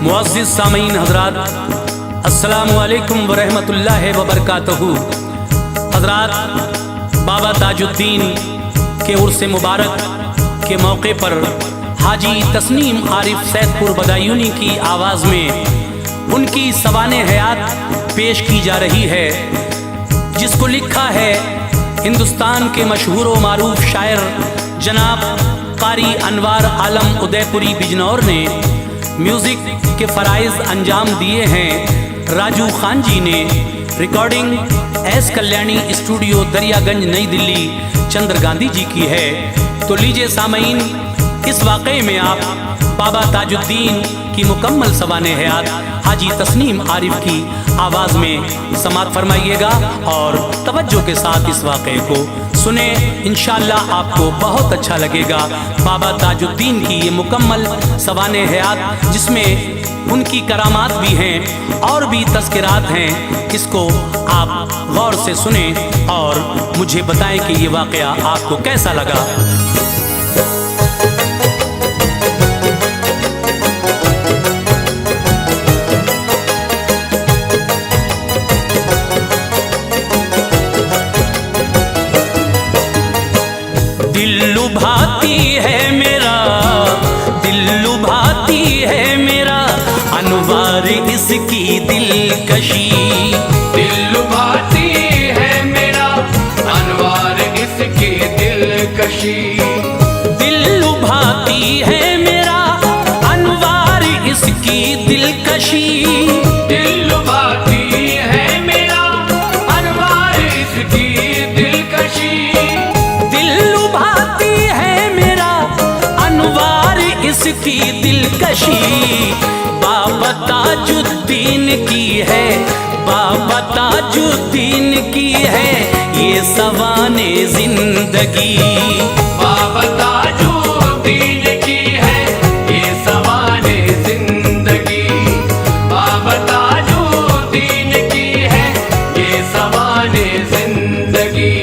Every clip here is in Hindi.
मुअज़्ज़िज़ सामीन हज़रात, अस्सलामु अलैकुम व रहमतुल्लाहि व बरकातहू। हज़रात, बाबा ताजुद्दीन के उर्स मुबारक के मौके पर हाजी तस्नीम आरिफ सैदपुर बदायूनी की आवाज़ में उनकी सवाने हयात पेश की जा रही है, जिसको लिखा है हिंदुस्तान के मशहूर व मारूफ शायर जनाब कारी अनवार आलम उदयपुरी बिजनौर ने। म्यूज़िक के फ़राइज़ अंजाम दिए हैं राजू खान जी ने। Recording S Kalyani studio Daryaganj नई दिल्ली चंद्र गांधी जी की है। तो लीजिए सामीन, इस वाक़े में आप बाबा ताजुद्दीन की मुकम्मल सवाने हयात हाजी तस्नीम आरिफ की आवाज़ में समात फरमाइएगा और तवज्जो के साथ इस वाक़े को सुने। इंशाअल्लाह आपको बहुत अच्छा लगेगा। बाबा ताजुद्दीन की ये मुकम्मल सवाने हयात, जिसमें उनकी करामात भी हैं और भी तज़किरात हैं, इसको आप गौर से सुने और मुझे बताएं कि ये वाक़या आपको कैसा लगा। दिल लुभाती है मेरा, दिल लुभाती है मेरा, अनवार इसकी दिलकशी। दिल लुभाती है मेरा, अनवार इसकी दिलकशी। दिल लुभाती है मेरा, अनवार इसकी दिलकशी। दिल लुभाती है मेरा, अनवार इसकी दिलकशी। इसकी दिलकशी बाबा ताजुद्दीन की है, बाबा ताजुद्दीन की है ये सवाने जिंदगी। बाबा ताजुद्दीन की है ये सवाने जिंदगी। बाबा ताजुद्दीन की है ये सवाने जिंदगी।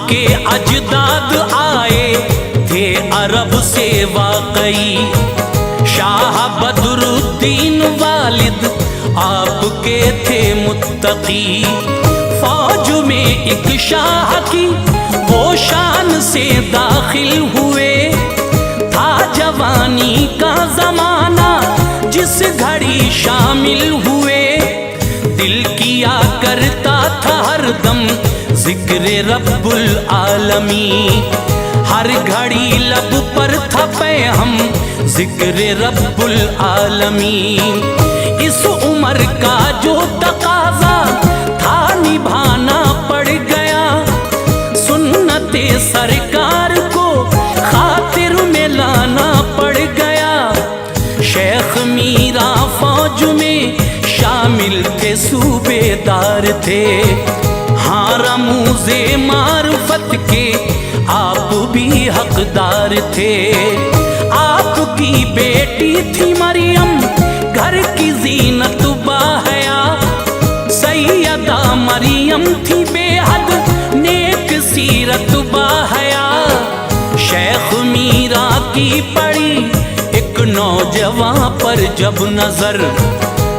के अजदाद आए थे अरब से वाकई, शाह बदरुद्दीन वालिद आपके थे मुत्तकी। फौज में एक शाह की वो शान से दाखिल हुए, था जवानी का जमाना जिस घड़ी शामिल हुए। दिल किया करता था हरदम जिक्र रब्बुल आलमी, हर घड़ी लब पर था पैगम जिक्र रब्बुल आलमी। इस उम्र का जो तकाजा था निभाना पड़ गया, सुन्नते सरकार को खातिर में लाना पड़ गया। शेख मीरा फौज में शामिल थे, सूबेदार थे, हाँ रमूज़े मारुफत के आप भी हकदार थे। आपकी बेटी थी मरियम, घर की जीनत बाहया, सैयदा मरियम थी बेहद नेक सीरत बाहया। शेख मीरा की पड़ी एक नौजवान पर जब नजर,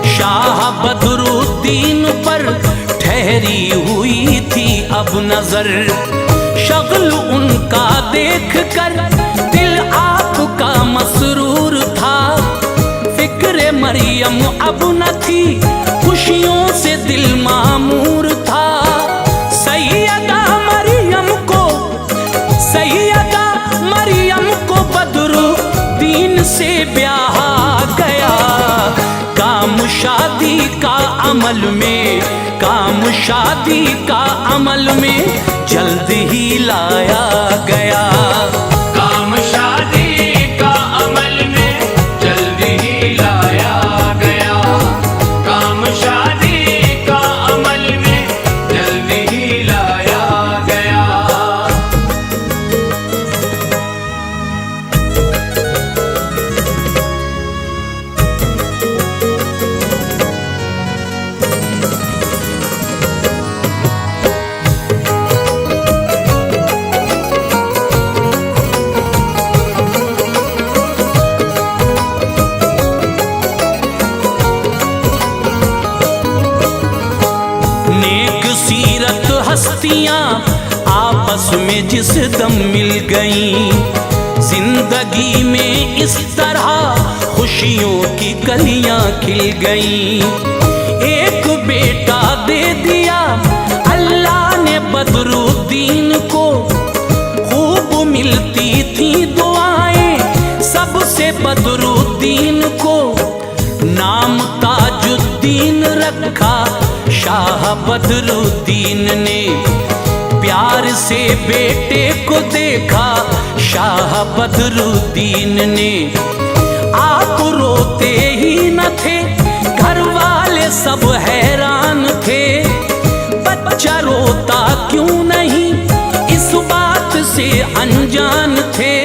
शाह बदरुद्दीन पर ठहरी हुई थी अब नजर। शगल उनका देख कर दिल आपका मसरूर था, फिक्र मरियम अब न थी, खुशियों से दिल मामूर था। सैयदा मरियम को बदरुद्दीन से ब्याह गया। काम शादी का अमल में, काम शादी का अमल में जल्द ही लाया गया। काम शादी का अमल में जल्द ही लाया गया। काम शादी का हस्तियां आपस में जिस दम मिल गईं, जिंदगी में इस तरह खुशियों की कलियां खिल गईं। एक बेटा दे दिया अल्लाह ने बदरुद्दीन को, खूब मिलती थी दुआएं सबसे बदरुद्दीन को। नाम ताजुद्दीन रखा शाह बदरुद्दीन ने, प्यार से बेटे को देखा शाह बदरुद्दीन ने। आप रोते ही न थे, घर वाले सब हैरान थे, बच्चा रोता क्यों नहीं इस बात से अनजान थे।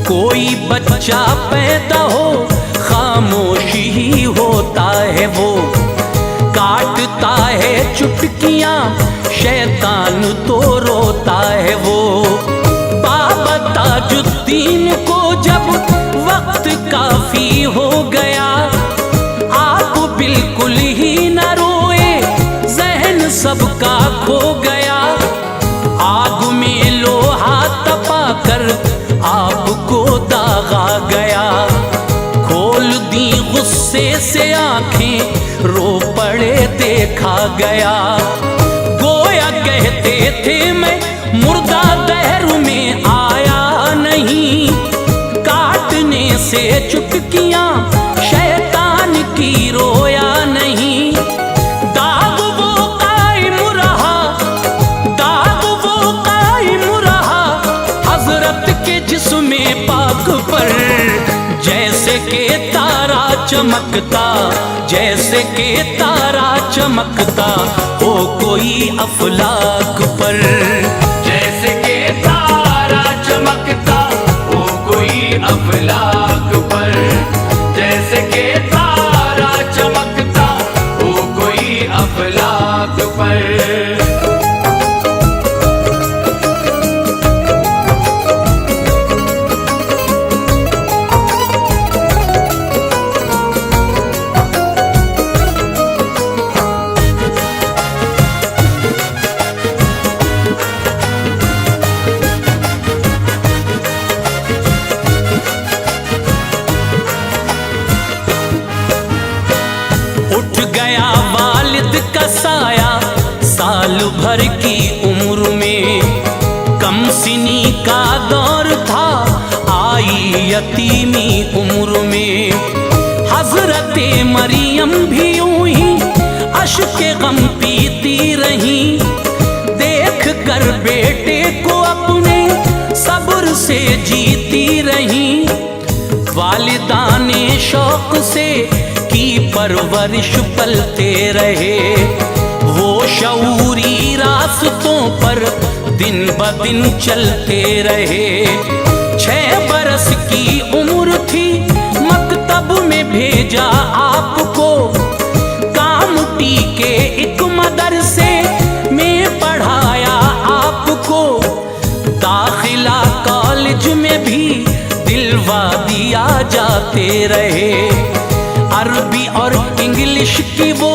कोई बच्चा पैदा हो खामोशी ही होता है वो, काटता है चुटकियां शैतान तो रोता है वो। बाबा ताजुद्दीन को जब वक्त काफी हो गया, आप बिल्कुल ही न रोए, जहन सबका खो गया। आग में लोहा तपा कर आपको दागा गया, खोल दी गुस्से से आंखें, रो पड़े देखा गया। गोया कहते थे मैं मुर्दा दहर में आया नहीं, काटने से चुटकियां शैतान की रोया नहीं। दाग वो कायम रहा, दाग वो कायम रहा हजरत के जिस्मे पाक पर, जैसे के तारा चमकता, जैसे के तारा चमकता हो कोई अफलाक पर। जैसे के तारा चमकता हो कोई अफलाक पर, जैसे के तारा चमकता हो कोई अफलाक पर। उठ गया वालिद का साया साल भर की उम्र में, कम सिनी का दौर था आई यतीमी उम्र में। हजरते मरियम भी यूं ही अश्क गम पीती रही, देख कर बेटे को अपने सब्र से जीती रही। वालिदाने शौक से की परवरिश पलते रहे, वो शऊरी रास्तों पर दिन ब दिन चलते रहे। 6 बरस की उम्र थी, मकतब में भेजा आपको, कामटी के एक मदरसे में पढ़ाया आपको। दाखिला कॉलेज में भी दिलवा दिया जाते रहे, अरबी और इंग्लिश की वो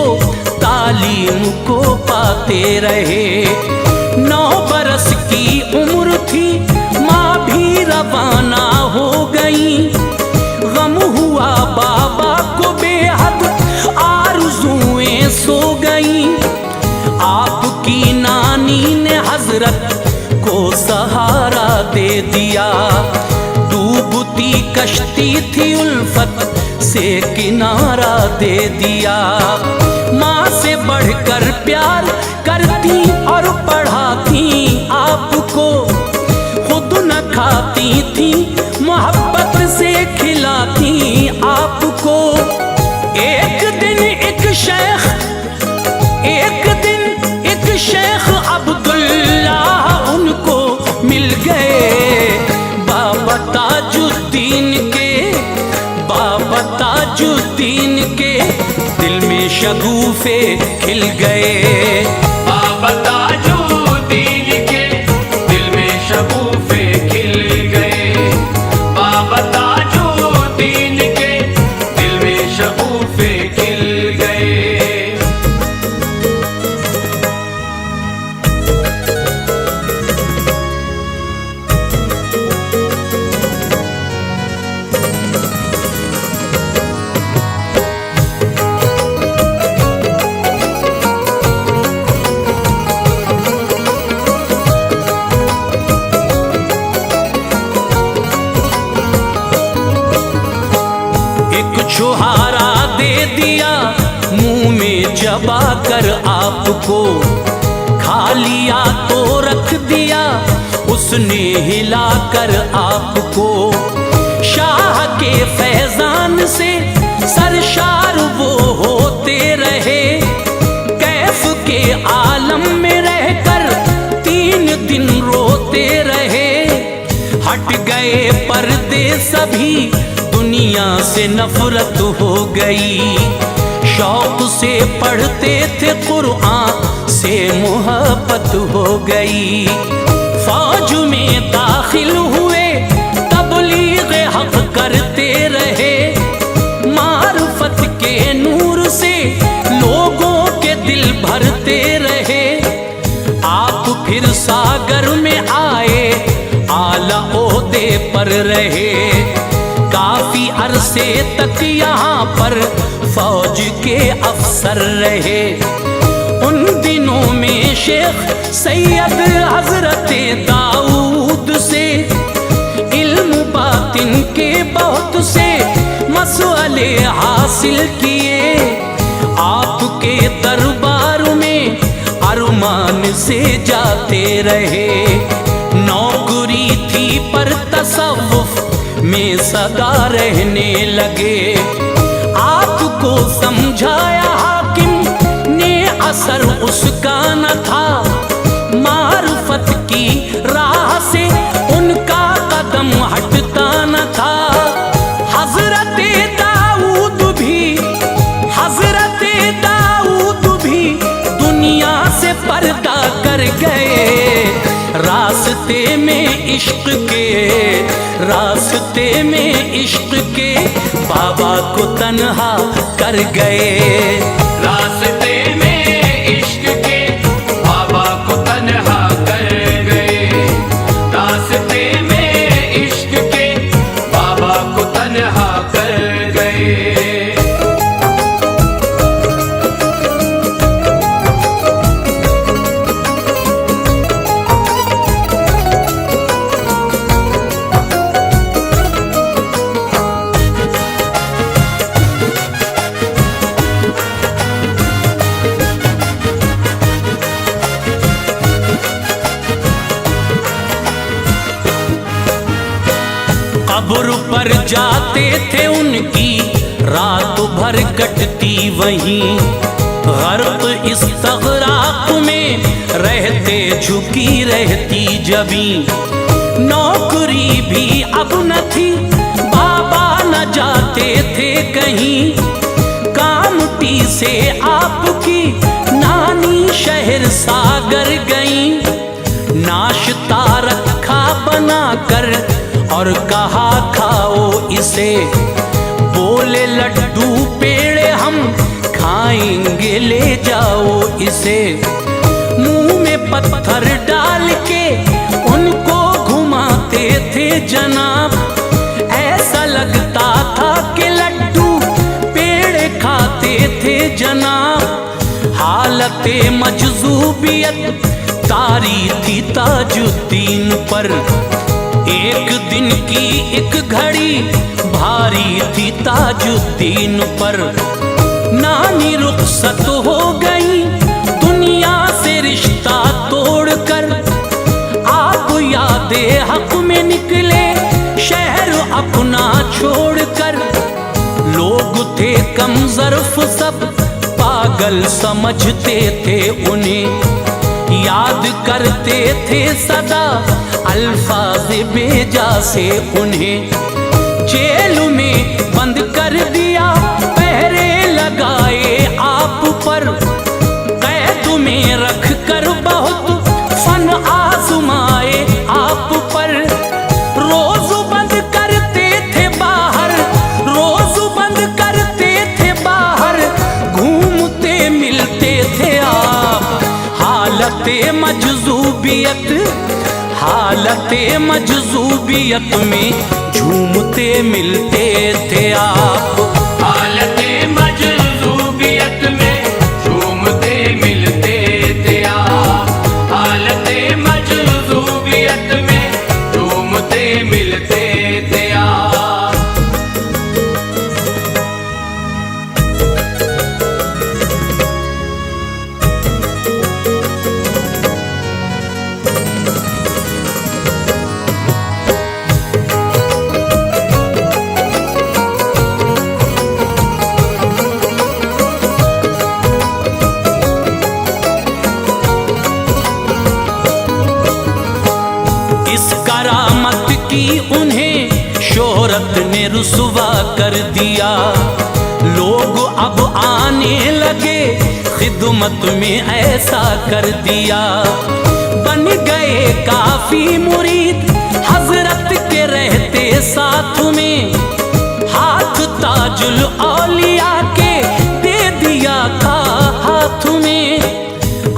तालीम को पाते रहे। 9 बरस की उम्र थी, माँ भी रवाना हो गई, गम हुआ बाबा को बेहद, आरज़ुएं सो गई। आपकी नानी ने हजरत को सहारा दे दिया, डूबती कश्ती थी उल्फत से किनारा दे दिया। माँ से बढ़कर प्यार करती और पढ़ाती आपको, खुद न खाती थी मोहब्बत से खिलाती आपको। एक दिन एक शेख, एक दिन एक शेख अब्दुल्लाह उनको मिल गए, बाबा ताजुद्दीन के, बाबा ताजुद्दीन के दिल में शगुफे खिल गए। बाबा ताजुद्दीन के दिल में शगुफे खिल गए, बाबा ताजुद्दीन के दिल में शगुफे खिल गए। को, खा लिया तो रख दिया उसने हिला कर आपको। शाह के फैजान से सरशार वो होते रहे, कैफ के आलम में रहकर 3 दिन रोते रहे। हट गए पर्दे सभी, दुनिया से नफरत हो गई। शौक से पढ़ते थे कुरान, से मोहब्बत हो गई। फौज में दाखिल हुए, तबलीग हक करते रहे। मार्फत के नूर से लोगों के दिल भरते रहे। आप फिर सागर में आए, आला ओहदे पर रहे। काफी अरसे तक यहाँ पर फौज के अफसर रहे। उन दिनों में शेख सैयद हजरत दाऊद से इल्म बातिन के बहुत से मसले हासिल किए। आपके दरबार में अरमान से जाते रहे। नौकरी थी पर तसव्वुफ में सदा रहने लगे। आपको समझाया हाकिम ने, असर उसका न था। मार्फत की राह से उनका कदम हटता न था। हजरत दाऊद भी दुनिया से पर्दा कर गए। रास्ते में इश्क के बाबा को तन्हा कर गए। रास्ते में इश्क के बाबा को तन्हा कर गए। रास्ते में इश्क के बाबा को तन्हा कर गए। कब्र पर जाते थे उनकी, रात भर कटती वहीं। गर्क इस्तग़राक़ में रहते झुकी रहती जबी। नौकरी भी अब न थी, बाबा न जाते थे कहीं। कामटी से आपकी नानी शहर सागर गई। नाश्ता रखा बनाकर और कहा खाओ इसे। बोले लड्डू पेड़े हम खाएंगे, ले जाओ इसे। मुंह में पत्थर डाल के उनको घुमाते थे जनाब। ऐसा लगता था कि लड्डू पेड़े खाते थे जनाब। हालत मजज़ूबियत तारी थी ताजुद्दीन पर। एक दिन की एक घड़ी भारी थी ताजुद्दीन पर। नानी रुखसत हो गई दुनिया से रिश्ता तोड़कर। आप यादे हक में निकले शहर अपना छोड़कर। लोग थे कम ज़र्फ सब, पागल समझते थे उन्हें। याद करते थे सदा अल्फाज बेजा से उन्हें। जेल में बंद कर दिया, पहरे लगाए आप पर। कैद में रख कर बहुत फन आजमाए आप पर। रोज बंद करते थे बाहर, रोज बंद करते थे बाहर। घूमते मिलते थे आप। हालत मजज़ूबियत में झूमते मिलते थे आप। हालत मजज़ूबियत में झूमते मिलते थे आप। हालत मजज़ूबियत में झूमते मिलते थे आप। दौलत ने रुसवा कर दिया। लोग अब आने लगे खिदमत में, ऐसा कर दिया। बन गए काफी मुरीद हजरत के रहते साथ में। हाथ ताजुल औलिया के दे दिया था हाथ में।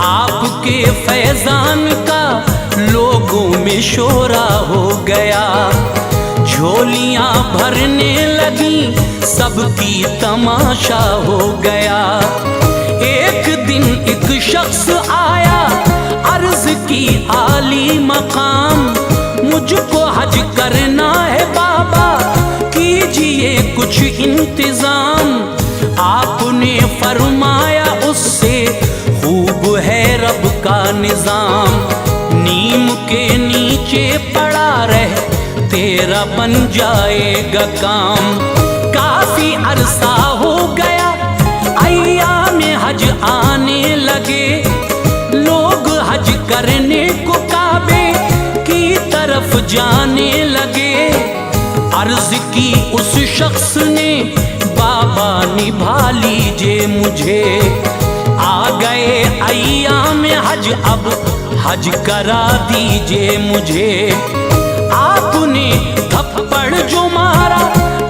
आपके फैजान का लोगों में शोरा हो गया। झोलियां भरने लगी, सबकी तमाशा हो गया। एक दिन एक शख्स आया, अर्ज की आली मकाम, मुझको हज करना है बाबा, कीजिए कुछ इंतजाम। आपने फरमाया उससे खूब है रब का निजाम। नीम के नीचे पड़ा रह, तेरा बन जाएगा काम। काफी अरसा हो गया, अय्याम हज आने लगे। लोग हज करने को काबे की तरफ जाने लगे। अर्ज की उस शख्स ने, बाबा निभा लीजिए मुझे। आ गए अय्याम हज, अब हज करा दीजिए मुझे। आपने थप्पड़ जो मारा,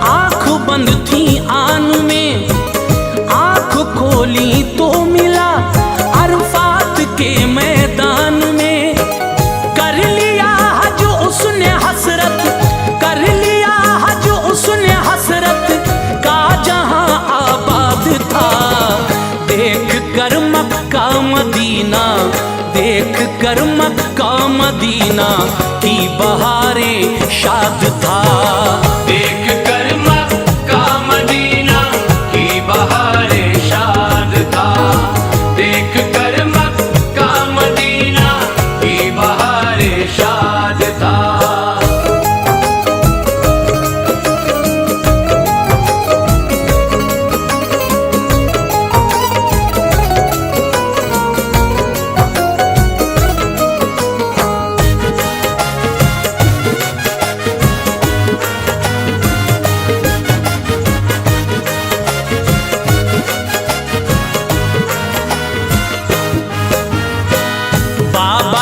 आंख बंद थी आन में। आंख खोली तो मिला अरफात के मैदान में। कर लिया हज उसने हसरत, कर लिया हज उसने हसरत का जहां आबाद था। देख कर मक्का मदीना, देख कर मक्का मदीना की बहारे शाद था। देख कर मक्का मदीना की बहारे शाद था। देख कर मक्का मदीना की बहारे शाद था।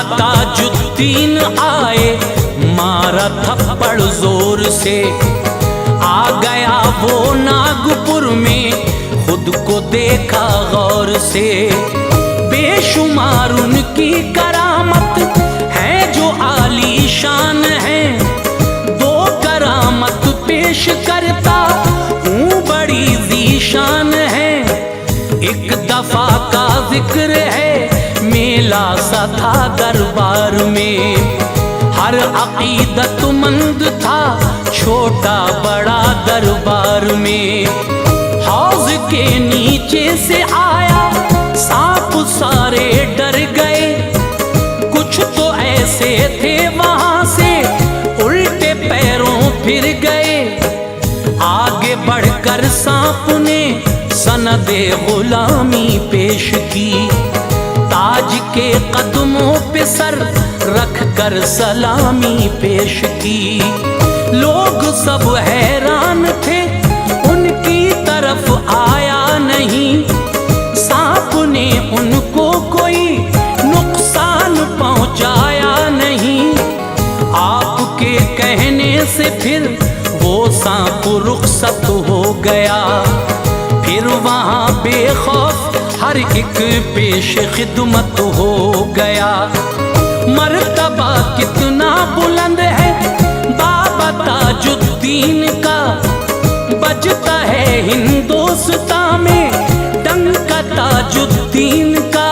ताजुद्दीन आए, मारा थप्पड़ जोर से। आ गया वो नागपुर में, खुद को देखा गौर से। बेशुमार उनकी करामत है जो आलीशान है। दो करामत पेश करता हूँ बड़ी ज़ीशान है। एक दफा का जिक्र है, मेला सा था दरबार में। हर अकीदतमंद था छोटा बड़ा दरबार में। हौज के नीचे से आया सांप, सारे डर गए। कुछ तो ऐसे थे वहां से उल्टे पैरों फिर गए। आगे बढ़कर सांप ने सनदे गुलामी पेश की। ताज के कदमों पे सर रख कर सलामी पेश की। लोग सब हैरान थे, उनकी तरफ आया नहीं। सांप ने उनको कोई नुकसान पहुंचाया नहीं। आपके कहने से फिर वो सांप रुखसत हो गया। फिर वहां बेखौफ हर एक पेश खिदमत हो गया। मर्तबा कितना बुलंद है बाबा ताजुद्दीन का, बजता है हिंदुस्तान में डंका ताजुद्दीन का।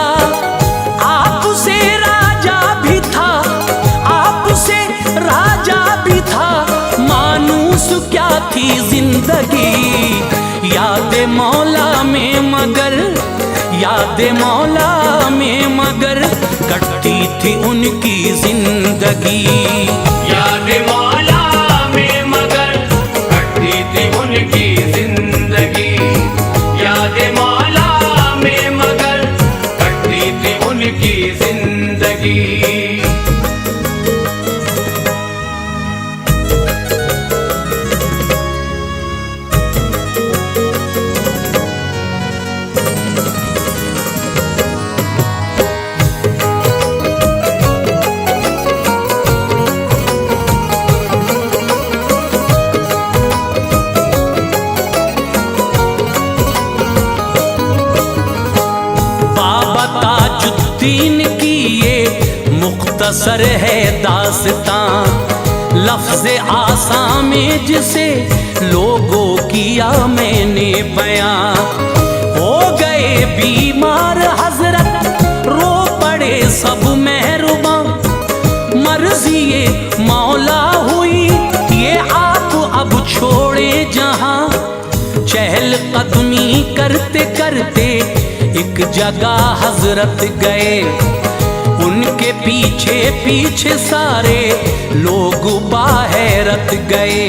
आपसे राजा भी था, आपसे राजा भी था, मानूस क्या थी जिंदगी। याद मौला में मगर, याद मौला में मगर कटती थी उनकी जिंदगी। याद मौला में मगर कटती थी उनकी जिंदगी। याद मौला में मगर कटती थी उनकी जिंदगी। मुख्तसर है दास्तां लफ्ज़ आसां में जिसे लोगों किया मैंने बयां। हो गए बीमार हजरत रो पड़े सब मेहरुबां, मर्जी ये मौला हुई ये आप अब छोड़े जहां। चहल कदमी करते करते एक जगह हजरत गए, उनके पीछे पीछे सारे लोग बाहरत गए।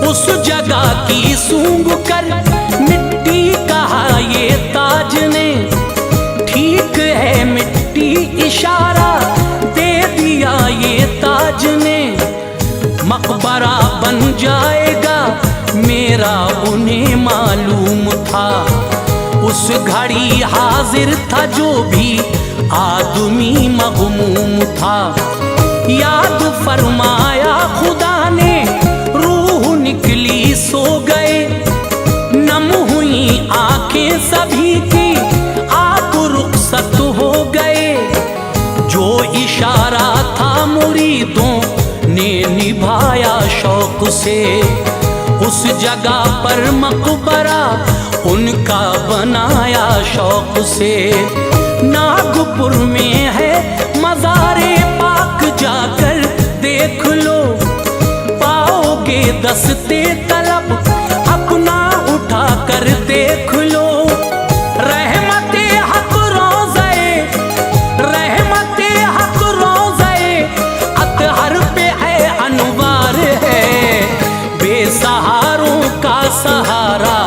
उस जगह की सूंघ कर मिट्टी कहा ये ताज ने, ठीक है मिट्टी इशारा दे दिया ये ताज ने। मकबरा बन जाएगा मेरा उन्हें मालूम था, उस घड़ी हाजिर था जो भी आदमी मगमूम था। याद फरमाया खुदा ने रूह निकली सो गए, नम हुई आंखें सभी की आप रुखसत हो गए। जो इशारा था मुरीदों ने निभाया शौक से, उस जगह पर मकबरा उनका बनाया शौक से। नागपुर में है मज़ारे पाक जाकर देख लो, पाओगे दस्ते तलब अपना उठा कर देख लो। रहमते हक रोज़े, रहमते हक रोज़े अतहर पे है अनवार है। बेसहारों का सहारा,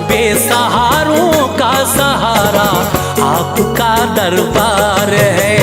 बेसहारों का सहारा आपका दरबार है।